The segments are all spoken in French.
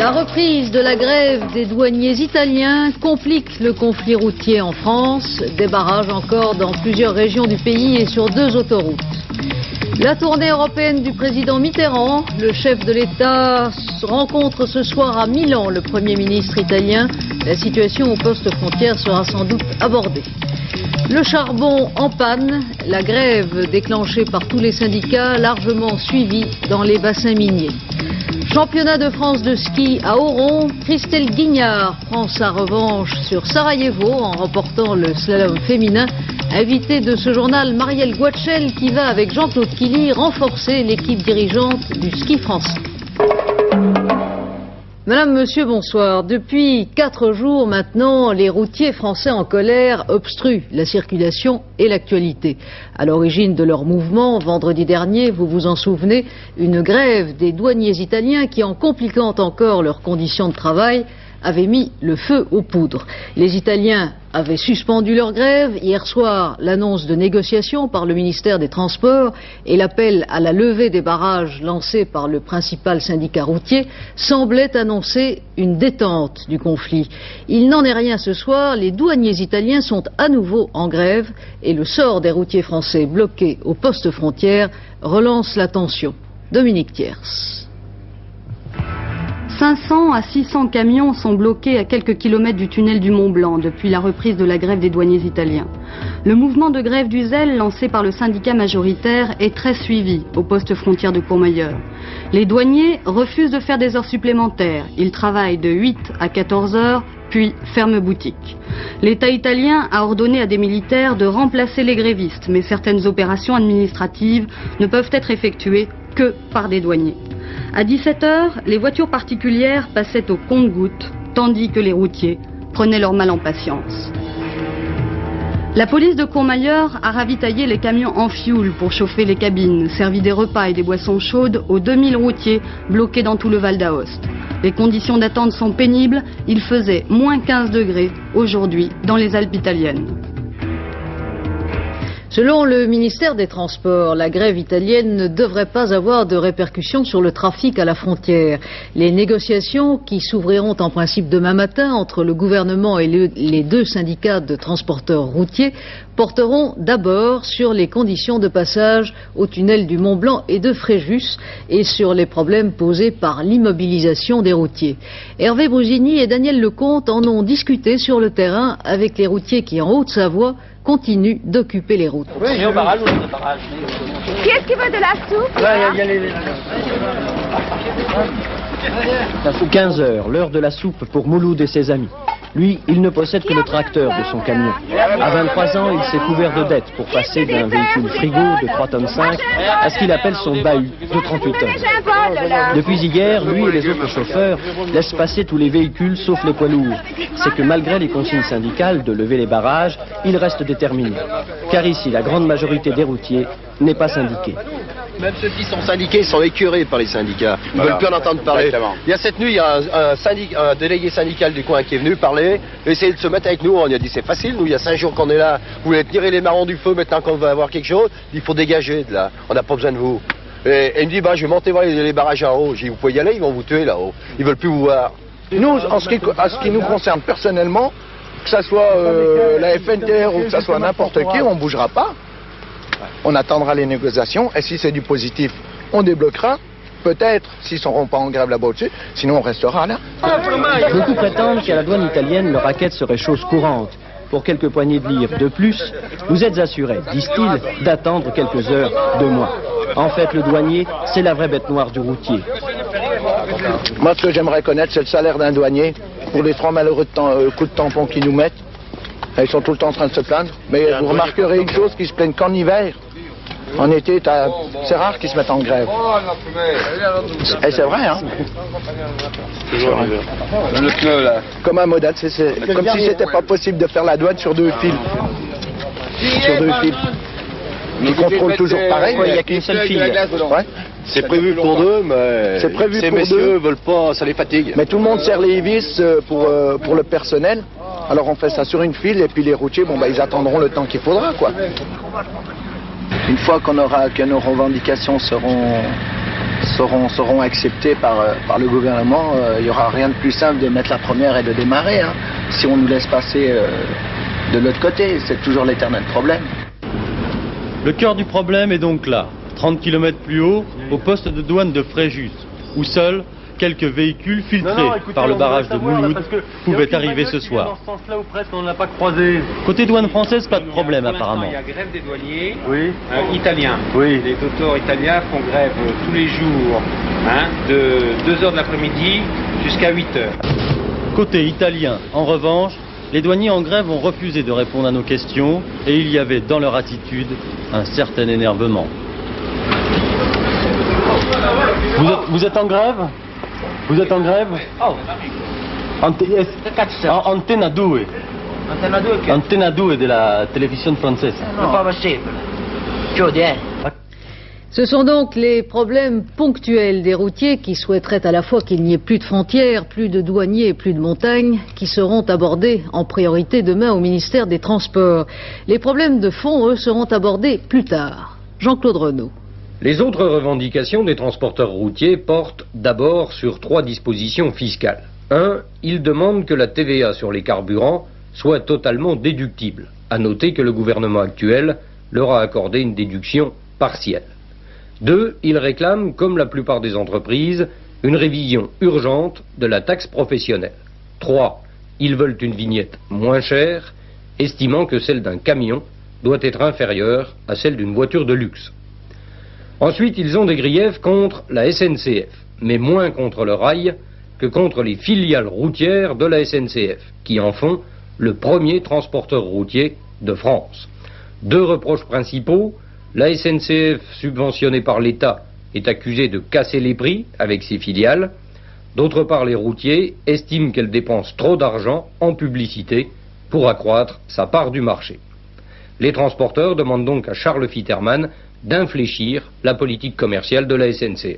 La reprise de la grève des douaniers italiens complique le conflit routier en France. Des barrages encore dans plusieurs régions du pays et sur 2 autoroutes. La tournée européenne du président Mitterrand, le chef de l'État rencontre ce soir à Milan le Premier ministre italien. La situation au poste frontière sera sans doute abordée. Le charbon en panne, la grève déclenchée par tous les syndicats largement suivie dans les bassins miniers. Championnat de France de ski à Oron, Christelle Guignard prend sa revanche sur Sarajevo en remportant le slalom féminin. Invité de ce journal, Marielle Guachel qui va avec Jean-Claude Killy renforcer l'équipe dirigeante du ski français. Madame, monsieur, bonsoir. Depuis 4 jours maintenant, les routiers français en colère obstruent la circulation et l'actualité. À l'origine de leur mouvement, vendredi dernier, vous vous en souvenez, une grève des douaniers italiens qui, en compliquant encore leurs conditions de travail, avait mis le feu aux poudres. Les Italiens avaient suspendu leur grève. Hier soir, l'annonce de négociations par le ministère des Transports et l'appel à la levée des barrages lancé par le principal syndicat routier semblaient annoncer une détente du conflit. Il n'en est rien ce soir. Les douaniers italiens sont à nouveau en grève et le sort des routiers français bloqués aux postes frontières relance la tension. Dominique Thiers. 500 à 600 camions sont bloqués à quelques kilomètres du tunnel du Mont-Blanc depuis la reprise de la grève des douaniers italiens. Le mouvement de grève du zèle lancé par le syndicat majoritaire est très suivi au poste frontière de Courmayeur. Les douaniers refusent de faire des heures supplémentaires. Ils travaillent de 8 à 14 heures, puis ferment boutique. L'État italien a ordonné à des militaires de remplacer les grévistes, mais certaines opérations administratives ne peuvent être effectuées que par des douaniers. À 17h, les voitures particulières passaient au compte-gouttes, tandis que les routiers prenaient leur mal en patience. La police de Courmayeur a ravitaillé les camions en fioul pour chauffer les cabines, servi des repas et des boissons chaudes aux 2000 routiers bloqués dans tout le Val d'Aoste. Les conditions d'attente sont pénibles, il faisait moins 15 degrés aujourd'hui dans les Alpes italiennes. Selon le ministère des Transports, la grève italienne ne devrait pas avoir de répercussions sur le trafic à la frontière. Les négociations, qui s'ouvriront en principe demain matin entre le gouvernement et les 2 syndicats de transporteurs routiers, porteront d'abord sur les conditions de passage au tunnel du Mont-Blanc et de Fréjus et sur les problèmes posés par l'immobilisation des routiers. Hervé Brusini et Daniel Lecomte en ont discuté sur le terrain avec les routiers qui, en Haute-Savoie, continuent d'occuper les routes. Oui, au barrage, au barrage. Qui est-ce qui veut de la soupe? Il y a les... Ça fout 15 heures, l'heure de la soupe pour Mouloud et ses amis. Lui, il ne possède que le tracteur de son camion. À 23 ans, il s'est couvert de dettes pour passer d'un véhicule frigo de 3,5 tonnes à ce qu'il appelle son bahut de 38 tonnes. Depuis hier, lui et les autres chauffeurs laissent passer tous les véhicules sauf les poids lourds. C'est que malgré les consignes syndicales de lever les barrages, ils restent déterminés. Car ici, la grande majorité des routiers n'est pas syndiquée. Même ceux qui sont syndiqués sont écœurés par les syndicats. Ils ne veulent plus en entendre parler. Exactement. Il y a cette nuit, il y a un délégué syndical du coin qui est venu parler, essayer de se mettre avec nous. On lui a dit c'est facile, nous il y a 5 jours qu'on est là, vous voulez tirer les marrons du feu maintenant qu'on va avoir quelque chose, il faut dégager de là, on n'a pas besoin de vous. Et il me dit je vais monter voir les barrages en haut. J'ai dit vous pouvez y aller, ils vont vous tuer là-haut. Ils veulent plus vous voir. Nous, en ce qui nous concerne personnellement, que ce soit la FNTR ou que ce soit n'importe qui, on ne bougera pas. On attendra les négociations et si c'est du positif, on débloquera. Peut-être s'ils ne seront pas en grève là-bas au-dessus, sinon on restera là. Beaucoup prétendent qu'à la douane italienne, le racket serait chose courante. Pour quelques poignées de livres de plus, vous êtes assurés, disent-ils, d'attendre quelques heures, 2 mois. En fait, le douanier, c'est la vraie bête noire du routier. Moi, ce que j'aimerais connaître, c'est le salaire d'un douanier pour les 3 malheureux coups de tampon qu'ils nous mettent. Ils sont tout le temps en train de se plaindre. Mais vous remarquerez une chose, qu'ils se plaignent qu'en hiver. En été, c'est rare qu'ils se mettent en grève. Et c'est vrai, hein. Le pneu là. Comme un modèle, comme si c'était pas possible de faire la douane sur 2 fils. Sur 2 fils. Ils contrôlent toujours pareil, mais il n'y a qu'une seule file. Ouais. C'est prévu pour 2, mais ces messieurs veulent pas, ça les fatigue. Mais tout le monde serre les vis pour le personnel. Alors on fait ça sur une file et puis les routiers, ils attendront le temps qu'il faudra, quoi. Une fois que nos revendications seront seront acceptés par le gouvernement, il n'y aura rien de plus simple de mettre la première et de démarrer. Hein. Si on nous laisse passer de l'autre côté, c'est toujours l'éternel problème. Le cœur du problème est donc là, 30 km plus haut, au poste de douane de Fréjus, où seuls quelques véhicules filtrés par le barrage de Mouloud pouvaient arriver ce soir. Côté douane française, pas de problème apparemment. Il y a grève des douaniers italiens. Les docteurs italiens font grève tous les jours, de 2h de l'après-midi jusqu'à 8h. Côté italien, en revanche, les douaniers en grève ont refusé de répondre à nos questions et il y avait dans leur attitude un certain énervement. Vous êtes en grève? Vous êtes en grève? Antena 2. Antena 2 de la télévision française. Ce sont donc les problèmes ponctuels des routiers qui souhaiteraient à la fois qu'il n'y ait plus de frontières, plus de douaniers et plus de montagnes qui seront abordés en priorité demain au ministère des Transports. Les problèmes de fond, eux, seront abordés plus tard. Jean-Claude Renaud. Les autres revendications des transporteurs routiers portent d'abord sur 3 dispositions fiscales. 1. Ils demandent que la TVA sur les carburants soit totalement déductible. À noter que le gouvernement actuel leur a accordé une déduction partielle. 2. Ils réclament, comme la plupart des entreprises, une révision urgente de la taxe professionnelle. 3. Ils veulent une vignette moins chère, estimant que celle d'un camion doit être inférieure à celle d'une voiture de luxe. Ensuite, ils ont des griefs contre la SNCF, mais moins contre le rail que contre les filiales routières de la SNCF, qui en font le premier transporteur routier de France. 2 reproches principaux: la SNCF, subventionnée par l'État, est accusée de casser les prix avec ses filiales. D'autre part, les routiers estiment qu'elle dépense trop d'argent en publicité pour accroître sa part du marché. Les transporteurs demandent donc à Charles Fitterman d'infléchir la politique commerciale de la SNCF.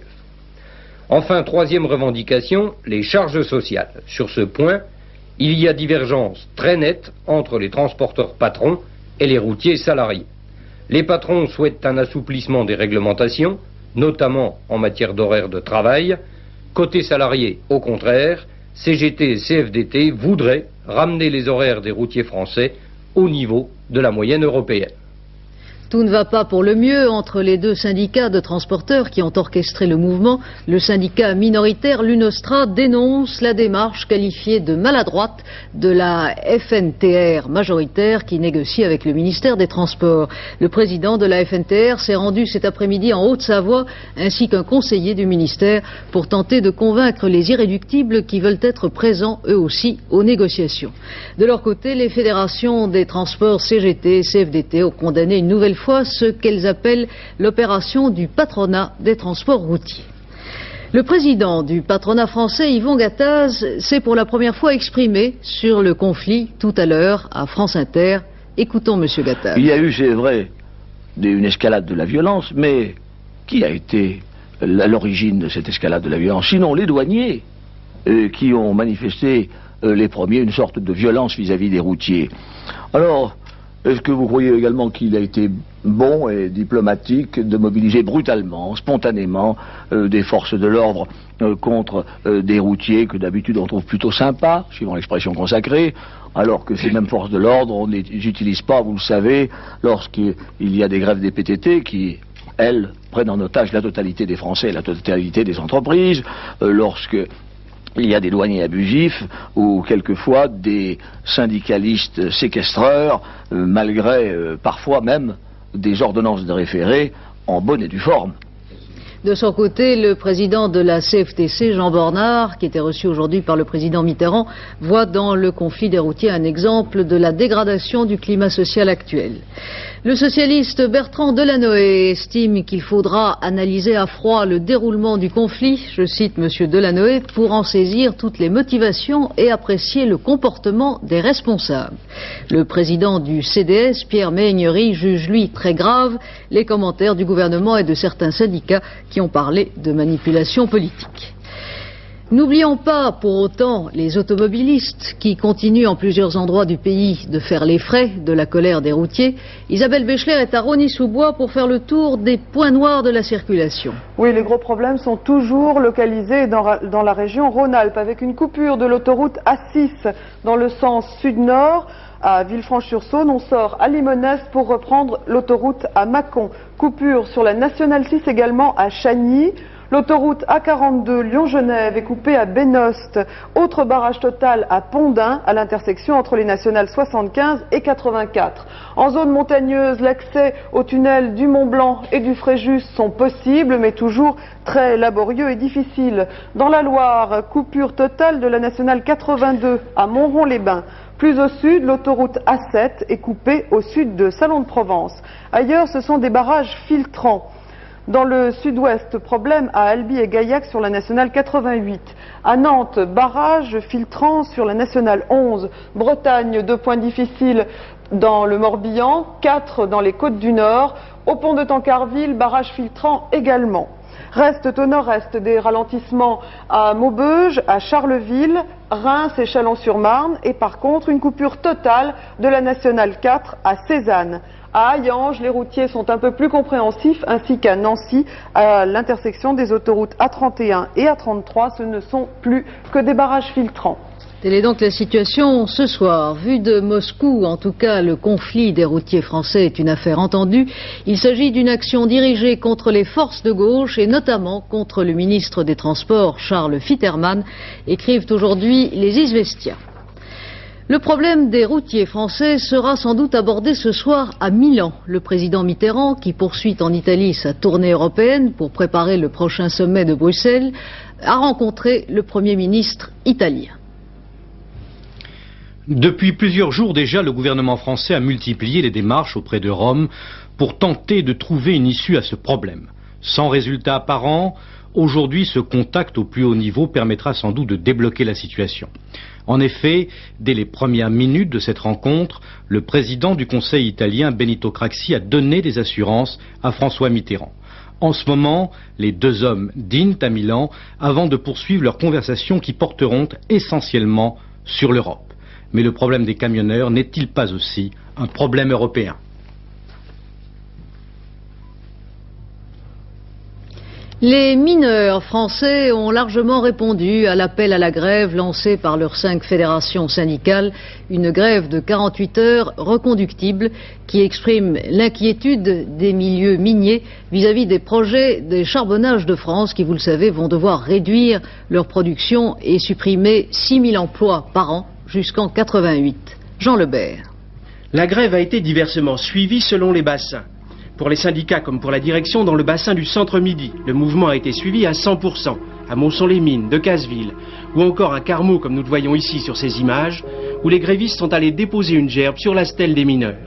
Enfin, 3e revendication, les charges sociales. Sur ce point, il y a divergence très nette entre les transporteurs patrons et les routiers salariés. Les patrons souhaitent un assouplissement des réglementations, notamment en matière d'horaire de travail. Côté salarié, au contraire, CGT et CFDT voudraient ramener les horaires des routiers français au niveau de la moyenne européenne. Tout ne va pas pour le mieux entre les 2 syndicats de transporteurs qui ont orchestré le mouvement. Le syndicat minoritaire, l'UNOSTRA, dénonce la démarche qualifiée de maladroite de la FNTR majoritaire qui négocie avec le ministère des Transports. Le président de la FNTR s'est rendu cet après-midi en Haute-Savoie ainsi qu'un conseiller du ministère pour tenter de convaincre les irréductibles qui veulent être présents eux aussi aux négociations. De leur côté, les fédérations des transports CGT et CFDT ont condamné une nouvelle fois ce qu'elles appellent l'opération du patronat des transports routiers. Le président du patronat français, Yvon Gattaz, s'est pour la première fois exprimé sur le conflit tout à l'heure à France Inter. Écoutons Monsieur Gattaz. Il y a eu, c'est vrai, une escalade de la violence, mais qui a été à l'origine de cette escalade de la violence? Sinon les douaniers qui ont manifesté les premiers une sorte de violence vis-à-vis des routiers. Alors, est-ce que vous croyez également qu'il a été bon et diplomatique de mobiliser brutalement, spontanément, des forces de l'ordre contre des routiers que d'habitude on trouve plutôt sympas, suivant l'expression consacrée, alors que ces mêmes forces de l'ordre, on les utilise pas, vous le savez, lorsqu'il y a des grèves des PTT qui, elles, prennent en otage la totalité des Français et la totalité des entreprises, lorsque il y a des douaniers abusifs ou quelquefois des syndicalistes séquestreurs, malgré parfois même des ordonnances de référé en bonne et due forme. De son côté, le président de la CFTC, Jean Bornard, qui était reçu aujourd'hui par le président Mitterrand, voit dans le conflit des routiers un exemple de la dégradation du climat social actuel. Le socialiste Bertrand Delanoë estime qu'il faudra analyser à froid le déroulement du conflit, je cite M. Delanoë, pour en saisir toutes les motivations et apprécier le comportement des responsables. Le président du CDS, Pierre Méhaignerie, juge lui très grave les commentaires du gouvernement et de certains syndicats qui ont parlé de manipulation politique. N'oublions pas pour autant les automobilistes qui continuent en plusieurs endroits du pays de faire les frais de la colère des routiers. Isabelle Béchler est à Rosny-sous-Bois pour faire le tour des points noirs de la circulation. Oui, les gros problèmes sont toujours localisés dans la région Rhône-Alpes, avec une coupure de l'autoroute A6 dans le sens sud-nord. À Villefranche-sur-Saône, on sort à Limonest pour reprendre l'autoroute à Mâcon. Coupure sur la Nationale 6 également à Chagny. L'autoroute A42 Lyon-Genève est coupée à Bénost. Autre barrage total à Pondin, à l'intersection entre les nationales 75 et 84. En zone montagneuse, l'accès au tunnel du Mont-Blanc et du Fréjus sont possibles, mais toujours très laborieux et difficiles. Dans la Loire, coupure totale de la nationale 82 à Montrond-les-Bains. Plus au sud, l'autoroute A7 est coupée au sud de Salon-de-Provence. Ailleurs, ce sont des barrages filtrants. Dans le sud-ouest, problème à Albi et Gaillac sur la nationale 88. À Nantes, barrage filtrant sur la nationale 11. Bretagne, 2 points difficiles dans le Morbihan, 4 dans les Côtes du Nord. Au pont de Tancarville, barrage filtrant également. Restent au nord-est des ralentissements à Maubeuge, à Charleville, Reims et Chalon-sur-Marne. Et par contre, une coupure totale de la nationale 4 à Cézanne. À Hayange, les routiers sont un peu plus compréhensifs, ainsi qu'à Nancy, à l'intersection des autoroutes A31 et A33, ce ne sont plus que des barrages filtrants. Telle est donc la situation ce soir. Vu de Moscou, en tout cas, le conflit des routiers français est une affaire entendue. Il s'agit d'une action dirigée contre les forces de gauche et notamment contre le ministre des Transports, Charles Fitterman, écrivent aujourd'hui les Izvestia. Le problème des routiers français sera sans doute abordé ce soir à Milan. Le président Mitterrand, qui poursuit en Italie sa tournée européenne pour préparer le prochain sommet de Bruxelles, a rencontré le Premier ministre italien. Depuis plusieurs jours déjà, le gouvernement français a multiplié les démarches auprès de Rome pour tenter de trouver une issue à ce problème. Sans résultat apparent, aujourd'hui ce contact au plus haut niveau permettra sans doute de débloquer la situation. En effet, dès les premières minutes de cette rencontre, le président du Conseil italien, Benito Craxi, a donné des assurances à François Mitterrand. En ce moment, les deux hommes dînent à Milan avant de poursuivre leurs conversations qui porteront essentiellement sur l'Europe. Mais le problème des camionneurs n'est-il pas aussi un problème européen ? Les mineurs français ont largement répondu à l'appel à la grève lancé par leurs 5 fédérations syndicales, une grève de 48 heures reconductible qui exprime l'inquiétude des milieux miniers vis-à-vis des projets de charbonnage de France qui, vous le savez, vont devoir réduire leur production et supprimer 6 000 emplois par an jusqu'en 88. Jean Lebert. La grève a été diversement suivie selon les bassins. Pour les syndicats comme pour la direction dans le bassin du centre-midi, le mouvement a été suivi à 100%, à Montson-les-Mines, de Casseville, ou encore à Carmaux comme nous le voyons ici sur ces images, où les grévistes sont allés déposer une gerbe sur la stèle des mineurs.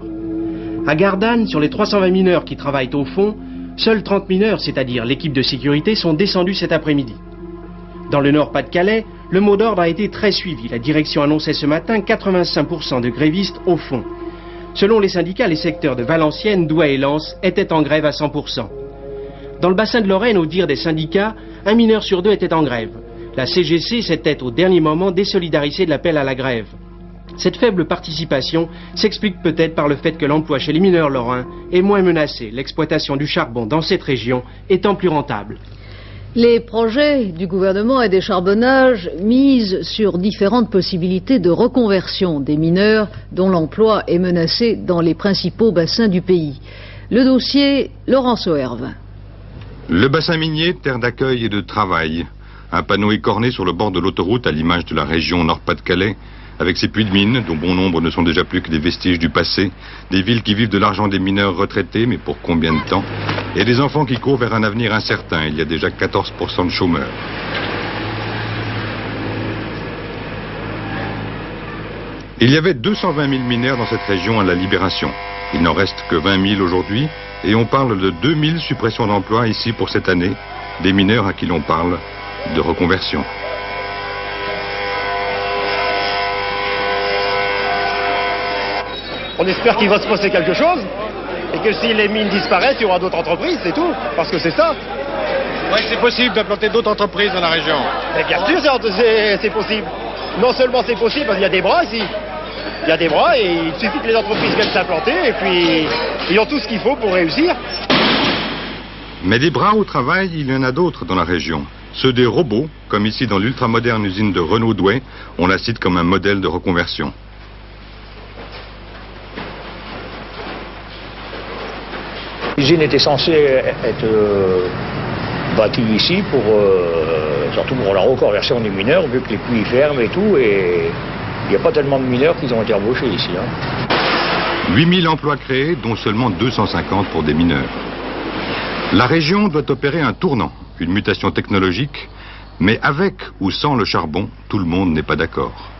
À Gardanne, sur les 320 mineurs qui travaillent au fond, seuls 30 mineurs, c'est-à-dire l'équipe de sécurité, sont descendus cet après-midi. Dans le Nord-Pas-de-Calais, le mot d'ordre a été très suivi. La direction annonçait ce matin 85% de grévistes au fond. Selon les syndicats, les secteurs de Valenciennes, Douai et Lens étaient en grève à 100%. Dans le bassin de Lorraine, au dire des syndicats, 1 mineur sur 2 était en grève. La CGC s'était au dernier moment désolidarisée de l'appel à la grève. Cette faible participation s'explique peut-être par le fait que l'emploi chez les mineurs lorrains est moins menacé, l'exploitation du charbon dans cette région étant plus rentable. Les projets du gouvernement et des charbonnages misent sur différentes possibilités de reconversion des mineurs dont l'emploi est menacé dans les principaux bassins du pays. Le dossier, Laurence Auerve. Le bassin minier, terre d'accueil et de travail. Un panneau écorné sur le bord de l'autoroute à l'image de la région Nord-Pas-de-Calais, avec ses puits de mines, dont bon nombre ne sont déjà plus que des vestiges du passé, des villes qui vivent de l'argent des mineurs retraités, mais pour combien de temps, et des enfants qui courent vers un avenir incertain. Il y a déjà 14% de chômeurs. Il y avait 220 000 mineurs dans cette région à la Libération. Il n'en reste que 20 000 aujourd'hui, et on parle de 2000 suppressions d'emplois ici pour cette année, des mineurs à qui l'on parle de reconversion. On espère qu'il va se passer quelque chose et que si les mines disparaissent, il y aura d'autres entreprises, c'est tout. Parce que c'est ça. croyez que c'est possible d'implanter d'autres entreprises dans la région? Mais bien sûr, c'est possible. Non seulement c'est possible, parce qu'il y a des bras ici. Il y a des bras et il suffit que les entreprises viennent s'implanter et puis ils ont tout ce qu'il faut pour réussir. Mais des bras au travail, il y en a d'autres dans la région. Ceux des robots, comme ici dans l'ultramoderne usine de Renault Douai, on la cite comme un modèle de reconversion. L'usine était censée être bâtie ici pour, surtout pour la reconversion des mineurs, vu que les puits ferment et tout, et il n'y a pas tellement de mineurs qui ont été embauchés ici. 8000 emplois créés, dont seulement 250 pour des mineurs. La région doit opérer un tournant, une mutation technologique, mais avec ou sans le charbon, tout le monde n'est pas d'accord.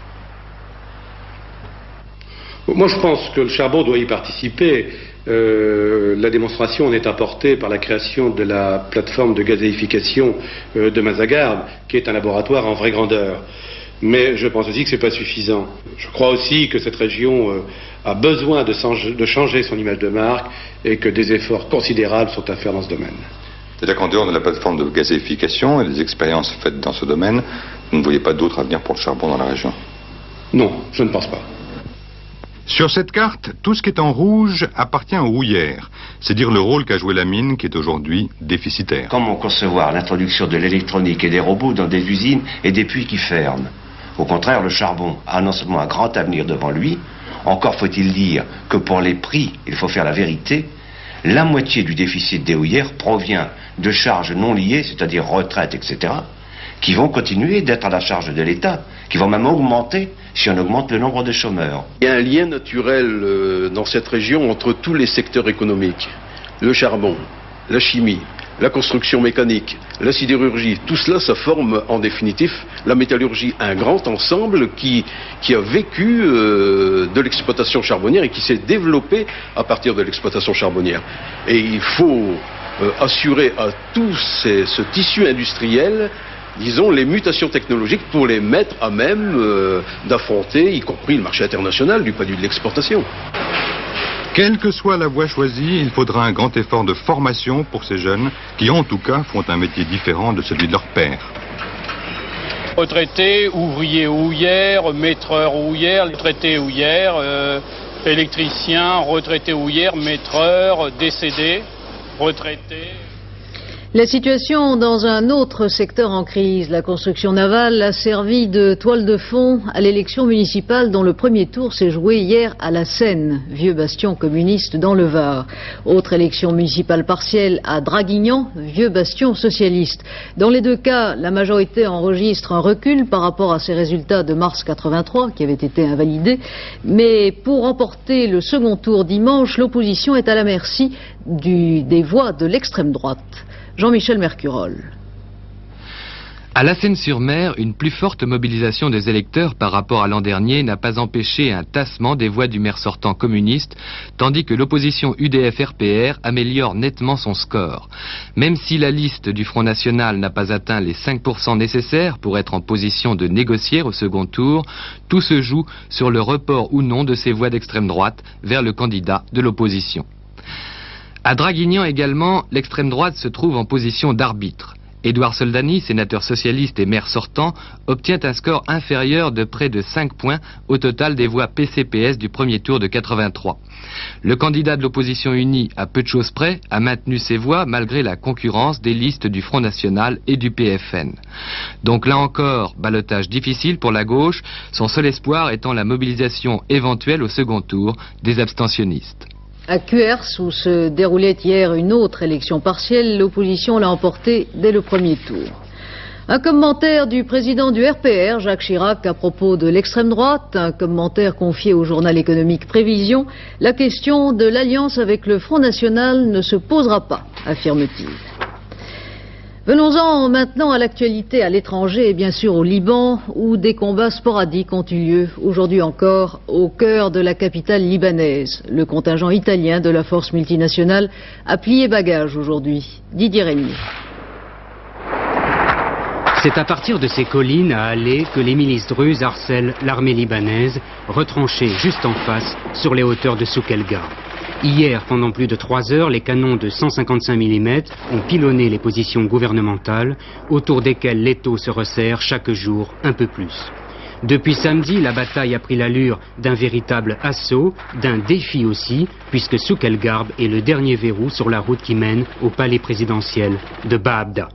Moi, je pense que le charbon doit y participer. La démonstration en est apportée par la création de la plateforme de gazéification de Mazagarbe, qui est un laboratoire en vraie grandeur. Mais je pense aussi que ce n'est pas suffisant. Je crois aussi que cette région a besoin de changer son image de marque et que des efforts considérables sont à faire dans ce domaine. C'est-à-dire qu'en dehors de la plateforme de gazéification et des expériences faites dans ce domaine, vous ne voyez pas d'autre avenir pour le charbon dans la région? Non, je ne pense pas. Sur cette carte, tout ce qui est en rouge appartient aux houillères, c'est dire le rôle qu'a joué la mine qui est aujourd'hui déficitaire. Comment concevoir l'introduction de l'électronique et des robots dans des usines et des puits qui ferment? Au contraire, le charbon a non seulement un grand avenir devant lui, encore faut-il dire que pour les prix, il faut faire la vérité, la moitié du déficit des houillères provient de charges non liées, c'est-à-dire retraite, etc., qui vont continuer d'être à la charge de l'État, qui vont même augmenter si on augmente le nombre de chômeurs. Il y a un lien naturel dans cette région entre tous les secteurs économiques. Le charbon, la chimie, la construction mécanique, la sidérurgie, tout cela, ça forme en définitif la métallurgie, un grand ensemble qui a vécu de l'exploitation charbonnière et qui s'est développé à partir de l'exploitation charbonnière. Et il faut assurer à tout ce tissu industriel, disons, les mutations technologiques pour les mettre à même d'affronter, y compris le marché international du point de vue de l'exportation. Quelle que soit la voie choisie, il faudra un grand effort de formation pour ces jeunes qui, en tout cas, font un métier différent de celui de leur père. Retraités, ouvriers houillères, maîtreurs houillères, retraités houillères, électriciens, retraités houillères, maîtreurs, décédés, retraités. La situation dans un autre secteur en crise, la construction navale, a servi de toile de fond à l'élection municipale dont le premier tour s'est joué hier à la Seine, vieux bastion communiste dans le Var. Autre élection municipale partielle à Draguignan, vieux bastion socialiste. Dans les deux cas, la majorité enregistre un recul par rapport à ses résultats de mars 83 qui avaient été invalidés. Mais pour remporter le second tour dimanche, l'opposition est à la merci des voix de l'extrême droite. Jean-Michel Mercurol. À la Seine-sur-Mer, une plus forte mobilisation des électeurs par rapport à l'an dernier n'a pas empêché un tassement des voix du maire sortant communiste, tandis que l'opposition UDF-RPR améliore nettement son score. Même si la liste du Front National n'a pas atteint les 5% nécessaires pour être en position de négocier au second tour, tout se joue sur le report ou non de ces voix d'extrême droite vers le candidat de l'opposition. À Draguignan également, l'extrême droite se trouve en position d'arbitre. Édouard Soldani, sénateur socialiste et maire sortant, obtient un score inférieur de près de 5 points au total des voix PCPS du premier tour de 83. Le candidat de l'opposition unie, à peu de choses près, a maintenu ses voix malgré la concurrence des listes du Front National et du PFN. Donc là encore, ballottage difficile pour la gauche, son seul espoir étant la mobilisation éventuelle au second tour des abstentionnistes. À Cuers, où se déroulait hier une autre élection partielle, l'opposition l'a emportée dès le premier tour. Un commentaire du président du RPR, Jacques Chirac, à propos de l'extrême droite, un commentaire confié au journal économique Prévision. La question de l'alliance avec le Front National ne se posera pas, affirme-t-il. Venons-en maintenant à l'actualité à l'étranger et bien sûr au Liban, où des combats sporadiques ont eu lieu aujourd'hui encore au cœur de la capitale libanaise. Le contingent italien de la force multinationale a plié bagage aujourd'hui. Didier Régnier. C'est à partir de ces collines à Alais que les milices druzes harcèlent l'armée libanaise, retranchée juste en face sur les hauteurs de Souk El-Gar. Hier, pendant plus de 3 heures, les canons de 155 mm ont pilonné les positions gouvernementales, autour desquelles l'étau se resserre chaque jour un peu plus. Depuis samedi, la bataille a pris l'allure d'un véritable assaut, d'un défi aussi, puisque Souk El Garb est le dernier verrou sur la route qui mène au palais présidentiel de Baabda.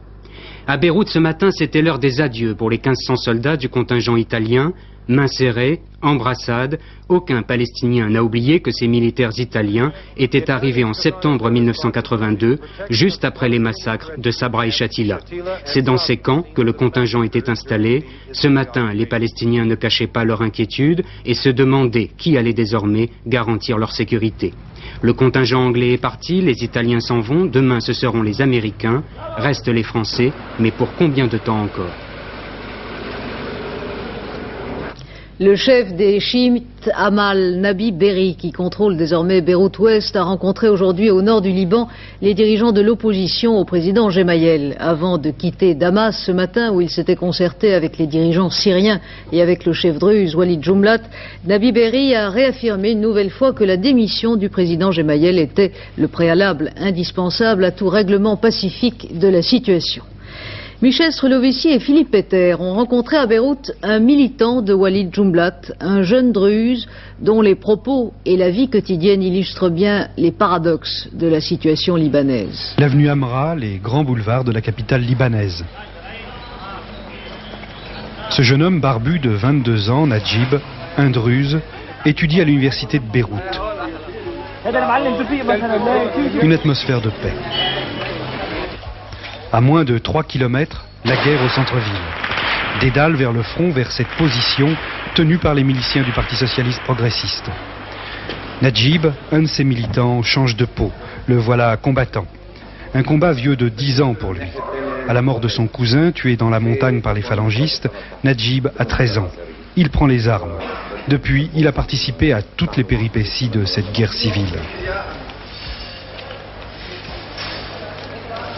À Beyrouth ce matin, c'était l'heure des adieux pour les 1500 soldats du contingent italien. Mains serrées, embrassades, aucun Palestinien n'a oublié que ces militaires italiens étaient arrivés en septembre 1982, juste après les massacres de Sabra et Shatila. C'est dans ces camps que le contingent était installé. Ce matin, les Palestiniens ne cachaient pas leur inquiétude et se demandaient qui allait désormais garantir leur sécurité. Le contingent anglais est parti, les Italiens s'en vont, demain ce seront les Américains, restent les Français, mais pour combien de temps encore ? Le chef des chiites, Amal Nabi Berri, qui contrôle désormais Beyrouth-Ouest, a rencontré aujourd'hui au nord du Liban les dirigeants de l'opposition au président Gemayel. Avant de quitter Damas ce matin, où il s'était concerté avec les dirigeants syriens et avec le chef druze Walid Jumblat, Nabi Berri a réaffirmé une nouvelle fois que la démission du président Gemayel était le préalable indispensable à tout règlement pacifique de la situation. Michel Strulovici et Philippe Peter ont rencontré à Beyrouth un militant de Walid Jumblat, un jeune druze dont les propos et la vie quotidienne illustrent bien les paradoxes de la situation libanaise. L'avenue Amra, les grands boulevards de la capitale libanaise. Ce jeune homme barbu de 22 ans, Najib, un druze, étudie à l'université de Beyrouth. Une atmosphère de paix. À moins de 3 km, la guerre au centre-ville. Dédale vers le front, vers cette position tenue par les miliciens du Parti socialiste progressiste. Najib, un de ses militants, change de peau. Le voilà combattant. Un combat vieux de 10 ans pour lui. À la mort de son cousin, tué dans la montagne par les phalangistes, Najib a 13 ans. Il prend les armes. Depuis, il a participé à toutes les péripéties de cette guerre civile.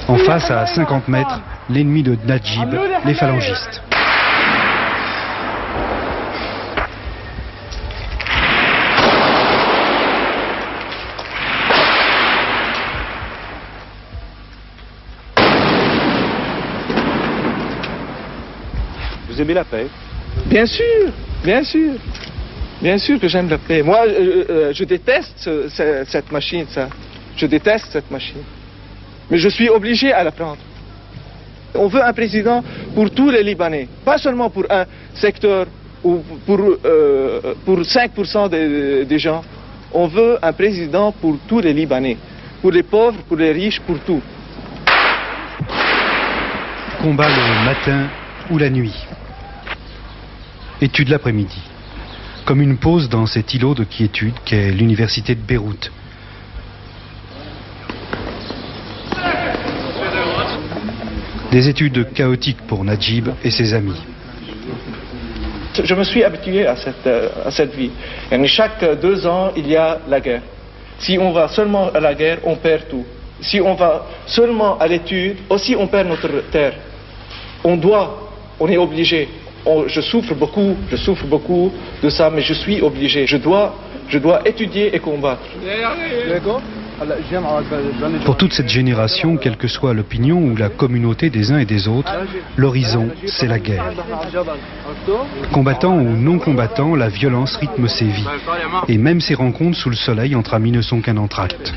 En face, à 50 mètres, l'ennemi de Najib, les phalangistes. Vous aimez la paix? Bien sûr, bien sûr. Bien sûr que j'aime la paix. Moi, je déteste cette machine, ça. Je déteste cette machine. Mais je suis obligé à la prendre. On veut un président pour tous les Libanais, pas seulement pour un secteur ou pour 5% des gens. On veut un président pour tous les Libanais, pour les pauvres, pour les riches, pour tout. Combat le matin ou la nuit. Étude l'après-midi. Comme une pause dans cet îlot de quiétude qu'est l'université de Beyrouth. Des études chaotiques pour Najib et ses amis. Je me suis habitué à cette vie. Et chaque 2 ans, il y a la guerre. Si on va seulement à la guerre, on perd tout. Si on va seulement à l'étude, aussi on perd notre terre. On est obligé. Je souffre beaucoup de ça, mais je suis obligé. Je dois étudier et combattre. Pour toute cette génération, quelle que soit l'opinion ou la communauté des uns et des autres, l'horizon, c'est la guerre. Combattants ou non combattants, la violence rythme ses vies. Et même ces rencontres sous le soleil entre amis ne sont qu'un entracte.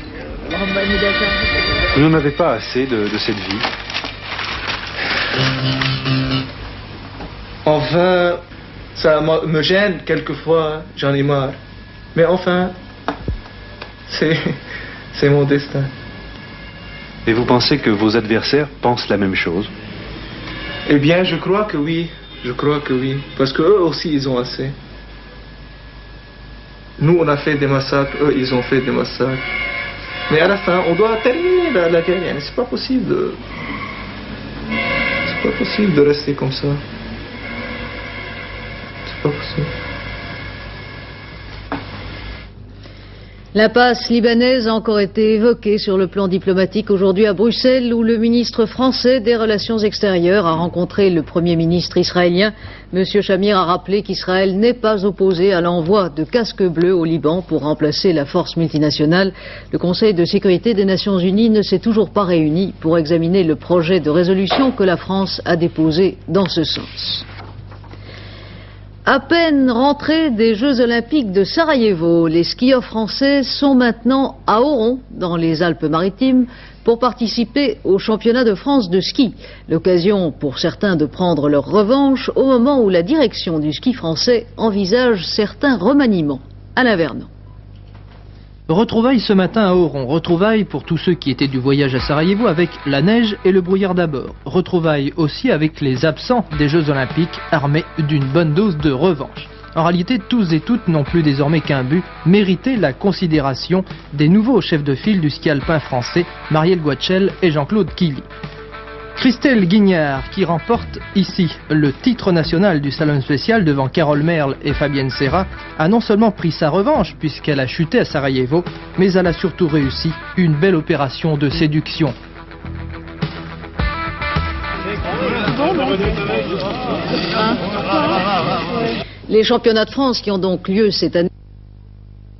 Vous n'en avez pas assez de cette vie? Enfin, ça me gêne quelquefois, j'en ai marre. Mais enfin, c'est mon destin. Et vous pensez que vos adversaires pensent la même chose? Eh bien, je crois que oui. Parce qu'eux aussi, ils ont assez. Nous, on a fait des massacres, eux, ils ont fait des massacres. Mais à la fin, on doit terminer la guerre. C'est pas possible de rester comme ça. C'est pas possible. L'impasse libanaise a encore été évoquée sur le plan diplomatique aujourd'hui à Bruxelles, où le ministre français des Relations extérieures a rencontré le Premier ministre israélien. M. Shamir a rappelé qu'Israël n'est pas opposé à l'envoi de casques bleus au Liban pour remplacer la force multinationale. Le Conseil de sécurité des Nations Unies ne s'est toujours pas réuni pour examiner le projet de résolution que la France a déposé dans ce sens. À peine rentrés des Jeux Olympiques de Sarajevo, les skieurs français sont maintenant à Oron, dans les Alpes-Maritimes, pour participer au championnat de France de ski. L'occasion pour certains de prendre leur revanche au moment où la direction du ski français envisage certains remaniements. Alain Vernon. Retrouvailles ce matin à Oron, retrouvailles pour tous ceux qui étaient du voyage à Sarajevo avec la neige et le brouillard d'abord. Retrouvailles aussi avec les absents des Jeux Olympiques armés d'une bonne dose de revanche. En réalité, tous et toutes n'ont plus désormais qu'un but, mériter la considération des nouveaux chefs de file du ski alpin français, Marielle Guachel et Jean-Claude Killy. Christelle Guignard, qui remporte ici le titre national du salon spécial devant Carole Merle et Fabienne Serra, a non seulement pris sa revanche puisqu'elle a chuté à Sarajevo, mais elle a surtout réussi une belle opération de séduction. Les championnats de France qui ont donc lieu cette année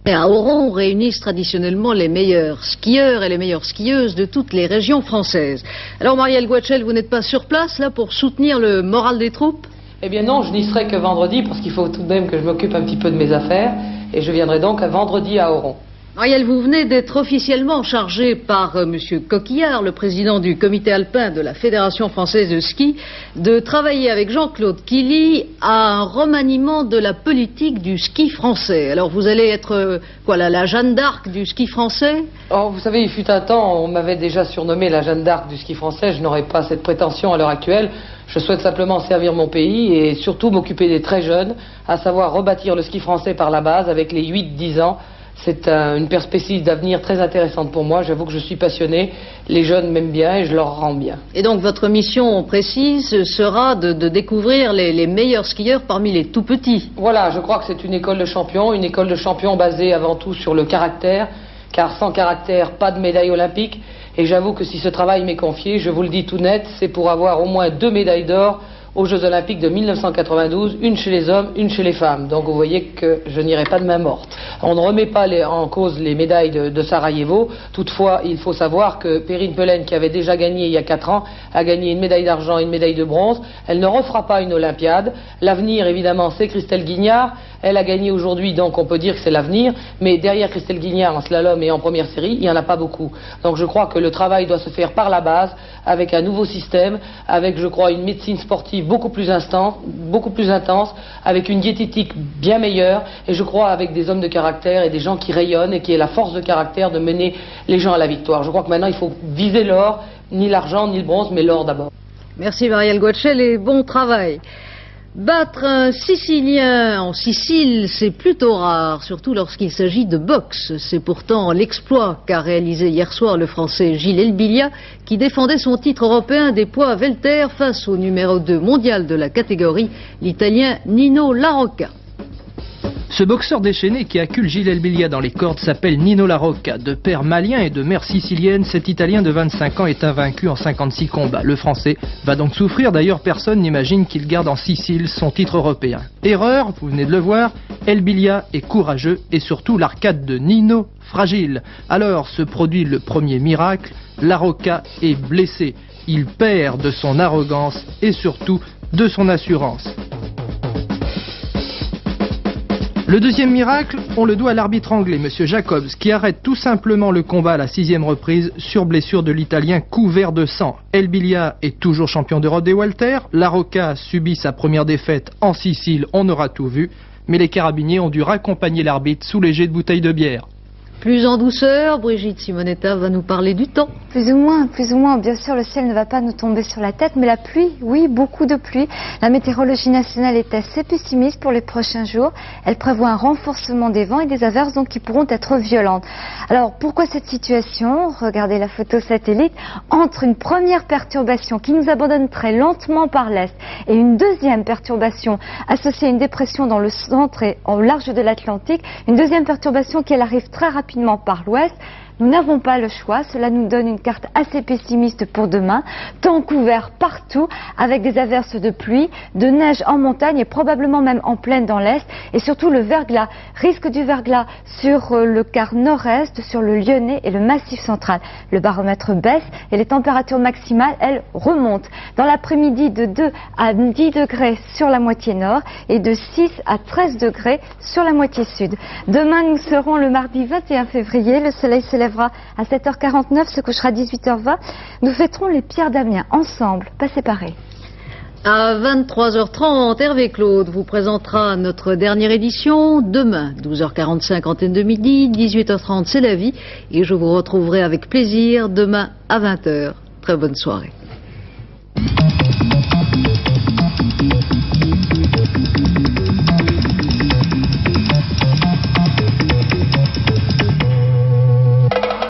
à Oron réunissent traditionnellement les meilleurs skieurs et les meilleures skieuses de toutes les régions françaises. Alors Marielle Guachel, vous n'êtes pas sur place là pour soutenir le moral des troupes? Eh bien non, je n'y serai que vendredi parce qu'il faut tout de même que je m'occupe un petit peu de mes affaires et je viendrai donc à vendredi à Oron. Marielle, vous venez d'être officiellement chargé par Monsieur Coquillard, le président du comité alpin de la Fédération française de ski, de travailler avec Jean-Claude Killy à un remaniement de la politique du ski français. Alors vous allez être quoi, la Jeanne d'Arc du ski français? Oh, vous savez, il fut un temps, on m'avait déjà surnommé la Jeanne d'Arc du ski français. Je n'aurai pas cette prétention à l'heure actuelle. Je souhaite simplement servir mon pays et surtout m'occuper des très jeunes, à savoir rebâtir le ski français par la base avec les 8-10 ans. C'est une perspective d'avenir très intéressante pour moi. J'avoue que je suis passionné. Les jeunes m'aiment bien et je leur rends bien. Et donc votre mission précise sera de découvrir les meilleurs skieurs parmi les tout petits. Voilà, je crois que c'est une école de champions basée avant tout sur le caractère, car sans caractère, pas de médaille olympique. Et j'avoue que si ce travail m'est confié, je vous le dis tout net, c'est pour avoir au moins 2 médailles d'or aux Jeux Olympiques de 1992, une chez les hommes, une chez les femmes. Donc vous voyez que je n'irai pas de main morte. On ne remet pas en cause les médailles de Sarajevo. Toutefois, il faut savoir que Perrine Pelen, qui avait déjà gagné il y a 4 ans, a gagné une médaille d'argent et une médaille de bronze. Elle ne refera pas une Olympiade. L'avenir, évidemment, c'est Christelle Guignard. Elle a gagné aujourd'hui, donc on peut dire que c'est l'avenir. Mais derrière Christelle Guignard, en slalom et en première série, il n'y en a pas beaucoup. Donc je crois que le travail doit se faire par la base, avec un nouveau système, avec, je crois, une médecine sportive beaucoup plus intense, avec une diététique bien meilleure, et je crois avec des hommes de caractère et des gens qui rayonnent et qui aient la force de caractère de mener les gens à la victoire. Je crois que maintenant il faut viser l'or, ni l'argent ni le bronze, mais l'or d'abord. Merci Marielle Guachel et bon travail. Battre un Sicilien en Sicile, c'est plutôt rare, surtout lorsqu'il s'agit de boxe. C'est pourtant l'exploit qu'a réalisé hier soir le Français Gilles Elbilia, qui défendait son titre européen des poids welter face au numéro 2 mondial de la catégorie, l'Italien Nino Larocca. Ce boxeur déchaîné qui accule Gilles Elbilia dans les cordes s'appelle Nino Larocca. De père malien et de mère sicilienne, cet Italien de 25 ans est invaincu en 56 combats. Le Français va donc souffrir, d'ailleurs personne n'imagine qu'il garde en Sicile son titre européen. Erreur, vous venez de le voir, Elbilia est courageux et surtout l'arcade de Nino fragile. Alors se produit le premier miracle, Larocca est blessé. Il perd de son arrogance et surtout de son assurance. Le deuxième miracle, on le doit à l'arbitre anglais, M. Jacobs, qui arrête tout simplement le combat à la 6e reprise sur blessure de l'Italien couvert de sang. Elbilia est toujours champion d'Europe des welter, Larocca subit sa première défaite en Sicile, on aura tout vu, mais les carabiniers ont dû raccompagner l'arbitre sous les jets de bouteilles de bière. Plus en douceur, Brigitte Simonetta va nous parler du temps. Plus ou moins. Bien sûr, le ciel ne va pas nous tomber sur la tête, mais la pluie, oui, beaucoup de pluie. La météorologie nationale est assez pessimiste pour les prochains jours. Elle prévoit un renforcement des vents et des averses donc qui pourront être violentes. Alors, pourquoi cette situation? Regardez la photo satellite. Entre une première perturbation qui nous abandonne très lentement par l'est et une deuxième perturbation associée à une dépression dans le centre et au large de l'Atlantique, une deuxième perturbation qui elle arrive très rapidement confinement par l'ouest. Nous n'avons pas le choix, cela nous donne une carte assez pessimiste pour demain. Temps couvert partout, avec des averses de pluie, de neige en montagne et probablement même en plaine dans l'est. Et surtout le verglas, risque du verglas sur le quart nord-est, sur le Lyonnais et le Massif central. Le baromètre baisse et les températures maximales, elles, remontent. Dans l'après-midi, de 2 à 10 degrés sur la moitié nord et de 6 à 13 degrés sur la moitié sud. Demain, nous serons le mardi 21 février. Le soleil se lèvera à 7h49, se couchera à 18h20. Nous fêterons les pierres d'Amiens ensemble, pas séparés. À 23h30, Hervé Claude vous présentera notre dernière édition. Demain, 12h45, antenne de midi, 18h30, c'est la vie. Et je vous retrouverai avec plaisir demain à 20h. Très bonne soirée.